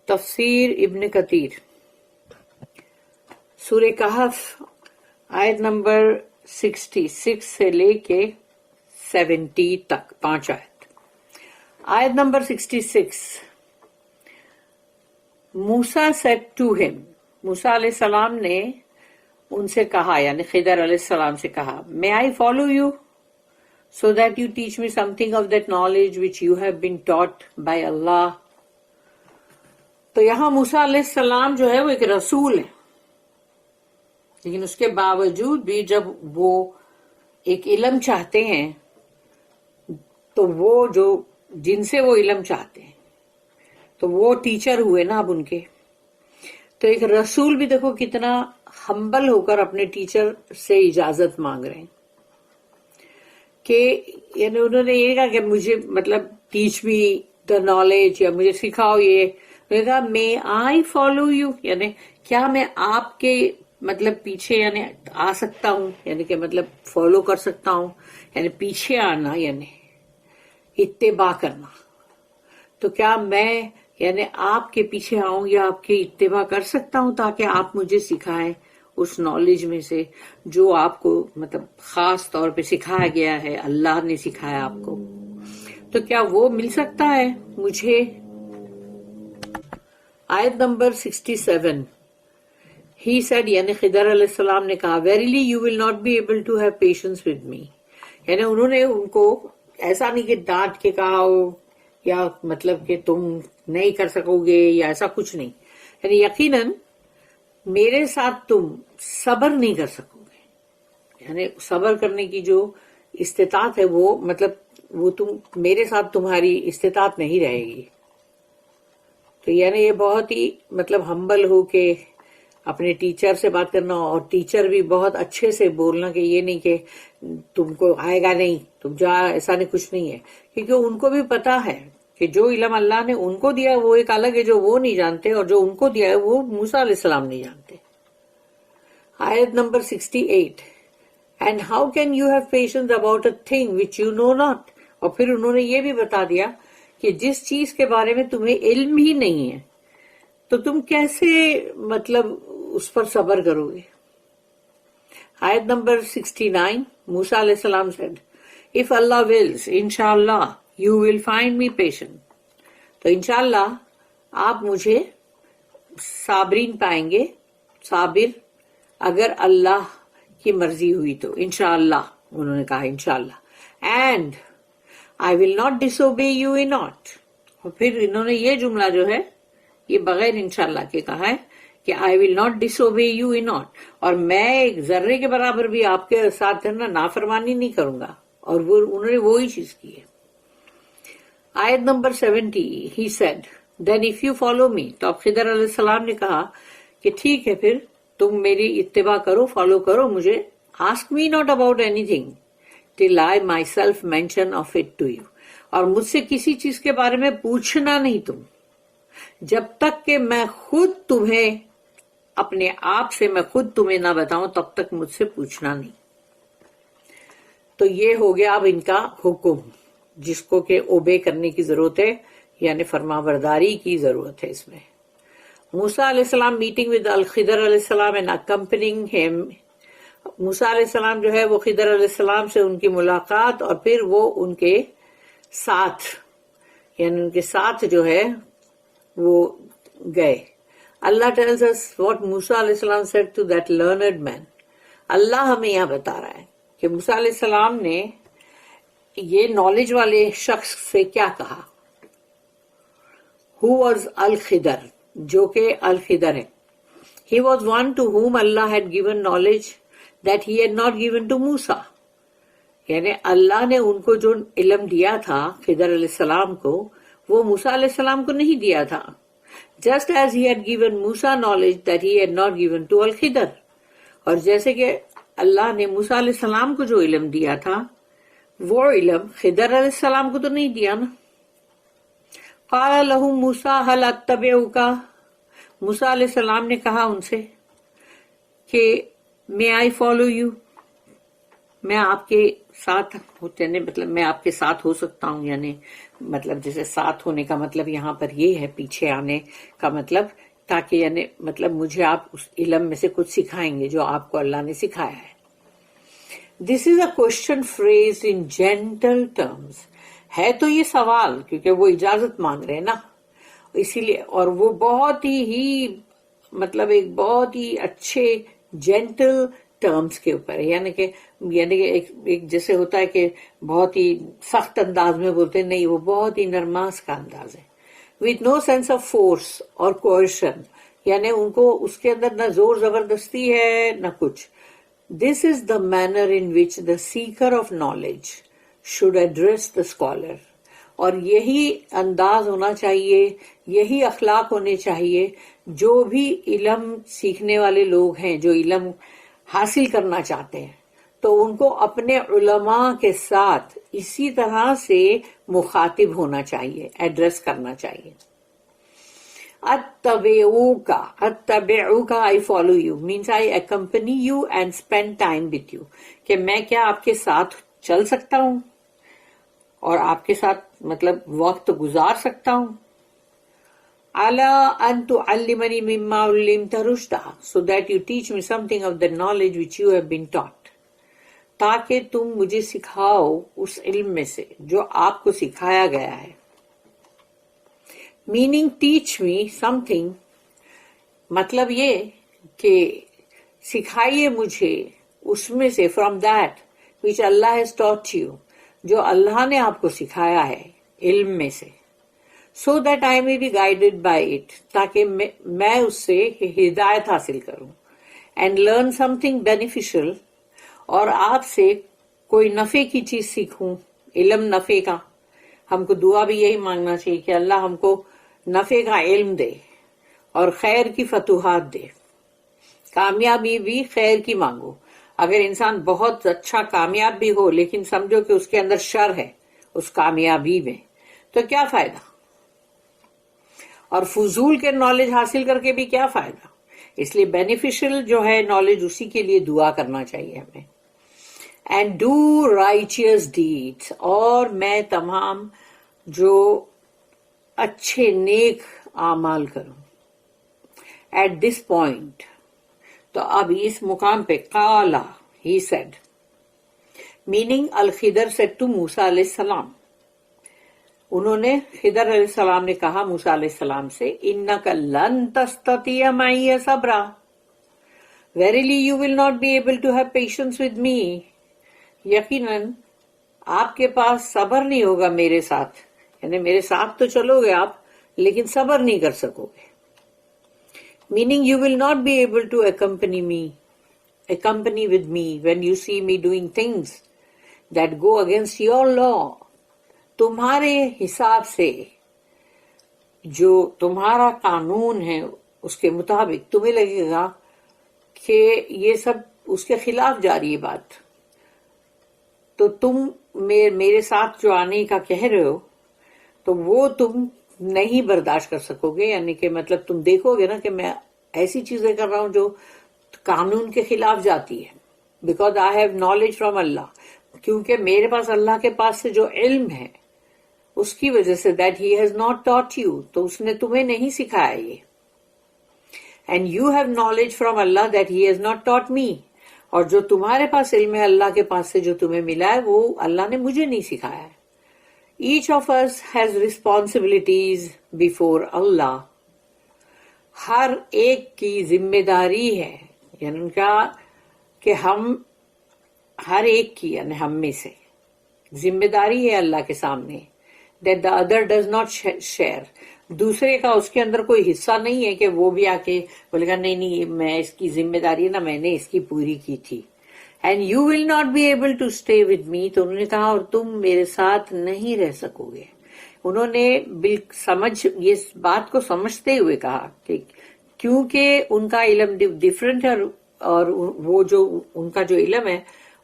تفسیر ابن کثیر سورہ کہف آیت نمبر 66 سے لے کے 70 تک 5 آیت. آیت number 66. Musa said to him, موسیٰ علیہ السلام نے ان سے کہا یعنی خضر علیہ السلام سے کہا, may I follow you so that you teach me something of that knowledge which you have been taught by Allah. تو یہاں موسیٰ علیہ السلام جو ہے وہ ایک رسول ہے, لیکن اس کے باوجود بھی جب وہ ایک علم چاہتے ہیں تو وہ جو جن سے وہ علم چاہتے ہیں تو وہ ٹیچر ہوئے نا اب ان کے. تو ایک رسول بھی دیکھو کتنا ہمبل ہو کر اپنے ٹیچر سے اجازت مانگ رہے ہیں کہ یعنی انہوں نے یہ کہا کہ مجھے مطلب ٹیچ می دا نالج یا مجھے سکھاؤ یہ. انہوں نے کہا may I follow you, یعنی کیا میں آپ کے مطلب پیچھے یعنی آ سکتا ہوں, یعنی کہ مطلب فالو کر سکتا ہوں, یعنی پیچھے آنا یعنی اتباع کرنا. تو کیا میں یعنی آپ کے پیچھے آؤں یا آپ کے اتباع کر سکتا ہوں تاکہ آپ مجھے سکھائیں اس نالج میں سے جو آپ کو مطلب خاص طور پہ سکھایا گیا ہے, اللہ نے سکھایا آپ کو. تو کیا وہ مل سکتا ہے مجھے. آیت نمبر 67. He said, یعنی خضر علیہ السلام نے کہا, verily you will not be able to have patience with me. یعنی انہوں نے ان کو ایسا نہیں کہ ڈانٹ کے کہا ہو یا مطلب کہ تم نہیں کر سکو گے یا ایسا کچھ نہیں, یعنی یقیناً میرے ساتھ تم صبر نہیں کر سکو گے, یعنی صبر کرنے کی جو استطاعت ہے وہ مطلب وہ تم میرے ساتھ تمہاری استطاعت نہیں رہے گی. تو یعنی یہ بہت ہی مطلب ہمبل ہو کے اپنے ٹیچر سے بات کرنا, اور ٹیچر بھی بہت اچھے سے بولنا کہ یہ نہیں کہ تم کو آئے گا نہیں تم جا, ایسا نہیں کچھ نہیں ہے, کیونکہ ان کو بھی پتا ہے کہ جو علم اللہ نے ان کو دیا وہ ایک الگ ہے جو وہ نہیں جانتے, اور جو ان کو دیا ہے وہ موسیٰ علیہ السلام نہیں جانتے. آیت number 68. And how can you have patience about a thing which you know not. اور پھر انہوں نے یہ بھی بتا دیا کہ جس چیز کے بارے میں تمہیں علم ہی نہیں ہے تو تم کیسے مطلب اس پر صبر کرو گے. آیت نمبر 69. موسیٰ علیہ السلام said, if Allah wills, inshallah, you will find me patient. تو انشاءاللہ آپ مجھے صابرین پائیں گے, صابر, اگر اللہ کی مرضی ہوئی تو. انشاءاللہ انہوں نے کہا انشاءاللہ. And I will not disobey you in aught. اور پھر انہوں نے یہ جملہ جو ہے یہ بغیر انشاءاللہ کے کہا ہے کہ I will not disobey you in aught. اور میں ایک ذرے کے برابر بھی آپ کے ساتھ نافرمانی نہیں کروں گا, اور وہ انہوں نے وہی چیز کی ہے. آیت number 70. He said, then if you follow me. تو اب خضر علیہ السلام نے کہا کہ ٹھیک ہے پھر تم میری اتباع کرو, فالو کرو مجھے. ask me not about anything till I myself mention of it to you. اور مجھ سے کسی چیز کے بارے میں پوچھنا نہیں تم جب تک کہ میں خود تمہیں اپنے آپ سے میں خود تمہیں نہ بتاؤں تب تک مجھ سے پوچھنا نہیں. تو یہ ہو گیا اب ان کا حکم جس کو کہ اوبے کرنے کی ضرورت ہے, یعنی فرما برداری کی ضرورت ہے اس میں. موسیٰ علیہ السلام میٹنگ ود خضر علیہ السلام اینڈ اکمپننگ ہم. موسیٰ علیہ السلام جو ہے وہ خضر علیہ السلام سے ان کی ملاقات اور پھر وہ ان کے ساتھ یعنی ان کے ساتھ جو ہے وہ گئے. اللہ tells us what موسیٰ علیہ السلام said to that learned man. اللہ ہمیں یہاں بتا رہا ہے کہ موسیٰ علیہ السلام نے یہ نالج والے شخص سے کیا کہا. Who was الخضر, جو کہ الخضر ہے. He was one to whom Allah had given knowledge that he had not given to Musa. یعنی اللہ نے ان کو جو علم دیا تھا خضر علیہ السلام کو وہ موسیٰ علیہ السلام کو نہیں دیا تھا. Just as he had given Musa knowledge that he had not given to al-Khidr. اور جیسے کہ اللہ نے موسیٰ علیہ السلام کو جو علم دیا تھا وہ علم خضر علیہ السلام کو تو نہیں دیا نا. قال له موسیٰ هل اتبعک. موسیٰ علیہ السلام نے کہا ان سے کہ may I follow you. میں آپ کے ساتھ ہوتے مطلب میں آپ کے ساتھ ہو سکتا ہوں, یعنی مطلب جیسے ساتھ ہونے کا مطلب یہاں پر یہ ہے، پیچھے آنے کا مطلب تاکہ یعنی مطلب مجھے آپ اس علم میں سے کچھ سکھائیں گے جو آپ کو اللہ نے سکھایا ہے. This is a question phrase in gentle terms. ہے تو یہ سوال کیونکہ وہ اجازت مانگ رہے ہیں نا، اسی لیے، اور وہ بہت ہی مطلب ایک بہت ہی اچھے جینٹل ٹرمز کے اوپر ہے، یعنی کہ ایک جیسے ہوتا ہے کہ بہت ہی سخت انداز میں بولتے ہیں، نہیں، وہ بہت ہی نرماس کا انداز ہے. with no sense of force اور coercion، یعنی ان کو اس کے اندر نہ زور زبردستی ہے نہ کچھ. This is the manner in which the seeker of knowledge should address the scholar. اور یہی انداز ہونا چاہیے، یہی اخلاق ہونے چاہیے جو بھی علم سیکھنے والے لوگ ہیں، جو علم حاصل کرنا چاہتے ہیں، تو ان کو اپنے علماء کے ساتھ اسی طرح سے مخاطب ہونا چاہیے، ایڈریس کرنا چاہیے. اتبعوک I follow you means I accompany you and spend time with you، کہ میں کیا آپ کے ساتھ چل سکتا ہوں اور آپ کے ساتھ مطلب وقت گزار سکتا ہوں. عَلَىٰ أَن تُعَلِّمَنِي مِمَّا عُلِّمْتَ رُشْدًا so that you teach me something of the knowledge which you have been taught، تاکہ تم مجھے سکھاؤ اس علم میں سے جو آپ کو سکھایا گیا ہے. Meaning teach me some thing, مطلب یہ کہ سکھائیے مجھے اس میں سے from that which Allah has taught you, جو اللہ نے آپ کو سکھایا ہے علم میں سے. So that I may be guided by it, تاکہ میں اس سے ہدایت حاصل کروں. And learn something beneficial, اور آپ سے کوئی نفع کی چیز سیکھوں، علم نفع کا. ہم کو دعا بھی یہی مانگنا چاہیے کہ اللہ ہم کو نفع کا علم دے اور خیر کی فتوحات دے. کامیابی بھی خیر کی مانگو. اگر انسان بہت اچھا کامیاب بھی ہو لیکن سمجھو کہ اس کے اندر شر ہے اس کامیابی میں، تو کیا فائدہ؟ اور فضول کے نالج حاصل کر کے بھی کیا فائدہ؟ اس لیے بینیفیشل جو ہے نالج، اسی کے لیے دعا کرنا چاہیے ہمیں. اینڈ ڈو رائچیس ڈیڈس، اور میں تمام جو اچھے نیک اعمال کروں. ایٹ دس پوائنٹ، تو اب اس مقام پہ قالا he said, meaning al-Khidr said to Musa علیہ السلام، انہوں نے خضر علیہ السلام نے کہا موسیٰ علیہ السلام سے، اِنَّكَ لَن تَسْتَطِيعَ مَعِيَ صَبْرًا، verily you will not be able to have patience with me، یقیناً آپ کے پاس صبر نہیں ہوگا میرے ساتھ، یعنی میرے ساتھ تو چلو گے آپ لیکن صبر نہیں کر سکو گے. meaning you will not be able to accompany with me when you see me doing things that go against your law. تمہارے حساب سے جو تمہارا قانون ہے اس کے مطابق تمہیں لگے گا کہ یہ سب اس کے خلاف جا رہی ہے بات، تو تم میرے ساتھ جو آنے کا کہہ رہے ہو تو وہ تم نہیں برداشت کر سکو گے. یعنی کہ مطلب تم دیکھو گے نا کہ میں ایسی چیزیں کر رہا ہوں جو قانون کے خلاف جاتی ہے. Because I have knowledge from Allah, کیونکہ میرے پاس اللہ کے پاس سے جو علم ہے اس کی وجہ سے، that he has not taught you, تو اس نے تمہیں نہیں سکھایا یہ. And you have knowledge from Allah that he has not taught me, اور جو تمہارے پاس علم ہے اللہ کے پاس سے جو تمہیں ملا ہے وہ اللہ نے مجھے نہیں سکھایا ہے. Each of us has responsibilities before Allah, ہر ایک کی ذمہ داری ہے، یعنی ان کا کہ ہم ہر ایک کی، یعنی ہم میں سے ذمہ داری ہے اللہ کے سامنے، that the other does not share، دوسرے کا اس کے اندر کوئی حصہ نہیں ہے کہ وہ بھی آ کے بولے گا نہیں میں اس کی ذمہ داری ہے نا، میں نے اس کی پوری کی تھی. And you will not be able to stay with me, تو انہوں نے کہا اور تم میرے ساتھ نہیں رہ سکو گے. انہوں نے یہ بات کو سمجھتے ہوئے کہا کہ کیونکہ ان کا علم ڈفرینٹ ہے اور وہ جو ان کا جو علم ہے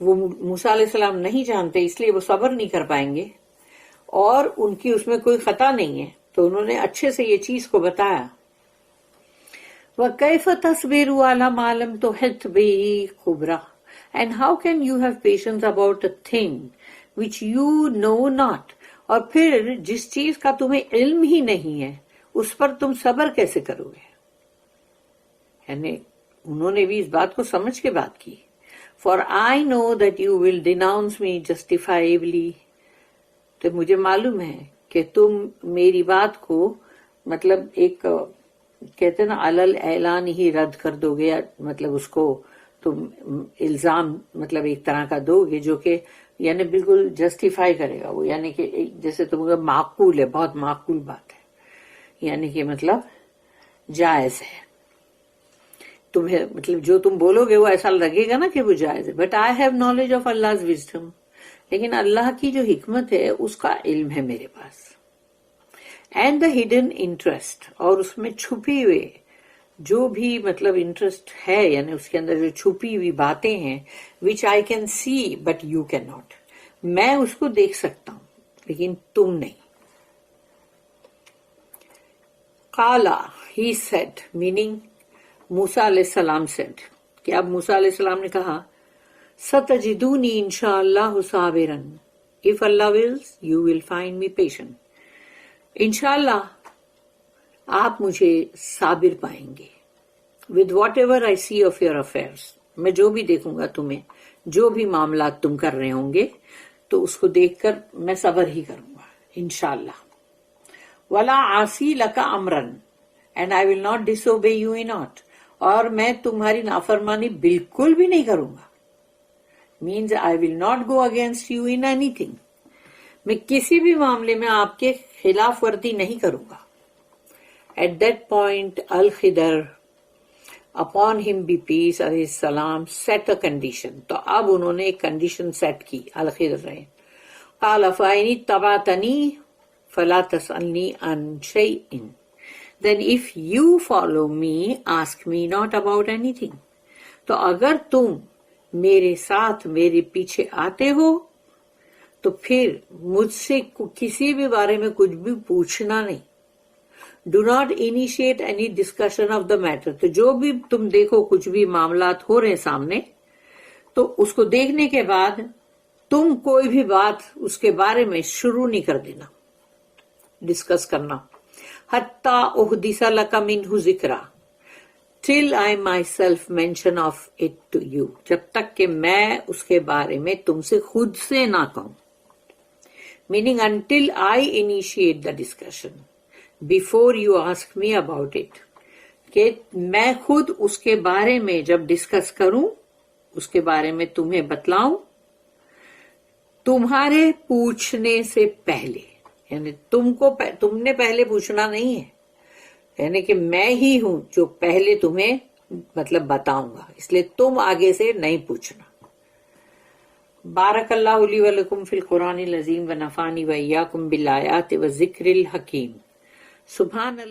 وہ موسیٰ علیہ السلام نہیں جانتے، اس لیے وہ صبر نہیں کر پائیں گے اور ان کی اس میں کوئی خطا نہیں ہے. تو انہوں نے اچھے سے یہ چیز کو بتایا. وَكَيْفَ تَصْبِرُ عَلَى مَا لَمْ تُحِطْ بِهِ خُبْرًا، and how can you have patience about a thing which you know not، اور پھر جس چیز کا تمہیں علم ہی نہیں ہے اس پر تم صبر کیسے کرو گے؟ یعنی انہوں نے بھی اس بات کو سمجھ کے بات کی. For I know that you will denounce me justifiably. تو مجھے معلوم ہے کہ تم میری بات کو مطلب ایک کہتے ہیں نا علل اعلان ہی رد کر دو گے، مطلب اس کو تم الزام مطلب ایک طرح کا دو گے جو کہ یعنی بالکل جسٹیفائی کرے گا وہ، یعنی کہ جیسے تم معقول ہے، بہت معقول بات ہے، یعنی کہ مطلب جائز ہے. تمہیں مطلب جو تم بولو گے وہ ایسا لگے گا نا کہ وہ جائز ہے. But I have knowledge of Allah's wisdom. لیکن اللہ کی جو حکمت ہے اس کا علم ہے میرے پاس. اینڈ دا ہڈن انٹرسٹ، اور اس میں چھپی ہوئے جو بھی مطلب انٹرسٹ ہے، یعنی اس کے اندر جو چھپی ہوئی باتیں ہیں which I can see but you cannot. میں اس کو دیکھ سکتا ہوں لیکن تم نہیں. قالا he said meaning موسیٰ علیہ السلام said کہ اب موسیٰ علیہ السلام نے کہا سَتَجِدُونِي انشاءاللہ Sabira. If Allah wills, you will find me patient. انشاءاللہ آپ مجھے صابر پائیں گے. With whatever I see of your affairs. میں جو بھی دیکھوں گا تمہیں، جو بھی معاملات تم کر رہے ہوں گے تو اس کو دیکھ کر میں صبر ہی کروں گا انشاءاللہ. وَلَا عَاصِي لَكَ أَمْرًا and I will not disobey you in aught. اور میں تمہاری نافرمانی بالکل بھی نہیں کروں گا. means I will not go against you in anything. میں کسی بھی معاملے میں آپ کے خلاف ورزی نہیں کروں گا. At that point Al-Khidr upon him be peace علیہ السلام set a condition. تو اب انہوں نے ایک کنڈیشن سیٹ کی الخضر نے. قال فَإِنِ اتَّبَعْتَنِي فَلَا تَسْأَلْنِي عَنْ شَيْءٍ. Then if you follow me, ask me not about anything. تو اگر تم میرے ساتھ میرے پیچھے آتے ہو تو پھر مجھ سے کسی بھی بارے میں کچھ بھی پوچھنا نہیں. Do not initiate any discussion of the matter. تو جو بھی تم دیکھو کچھ بھی معاملات ہو رہے ہیں سامنے تو اس کو دیکھنے کے بعد تم کوئی بھی بات اس کے بارے میں شروع نہیں کر دینا ڈسکس کرنا. حتیٰ احدث لک منہ ذکرا till I myself mention of it to you. جب تک کہ میں اس کے بارے میں تم سے خود سے نہ کہوں. meaning until I initiate the discussion before you ask me about it. کہ میں خود اس کے بارے میں جب ڈسکس کروں، اس کے بارے میں تمہیں بتلاؤں تمہارے پوچھنے سے پہلے. یعنی تم نے پہلے پوچھنا نہیں ہے، یعنی کہ میں ہی ہوں جو پہلے تمہیں مطلب بتاؤں گا، اس لیے تم آگے سے نہیں پوچھنا. بارک اللہ لی ولکم فی القرآن العظیم ونفعنی وإیاکم بالآیات والذکر الحکیم. سبحان اللہ.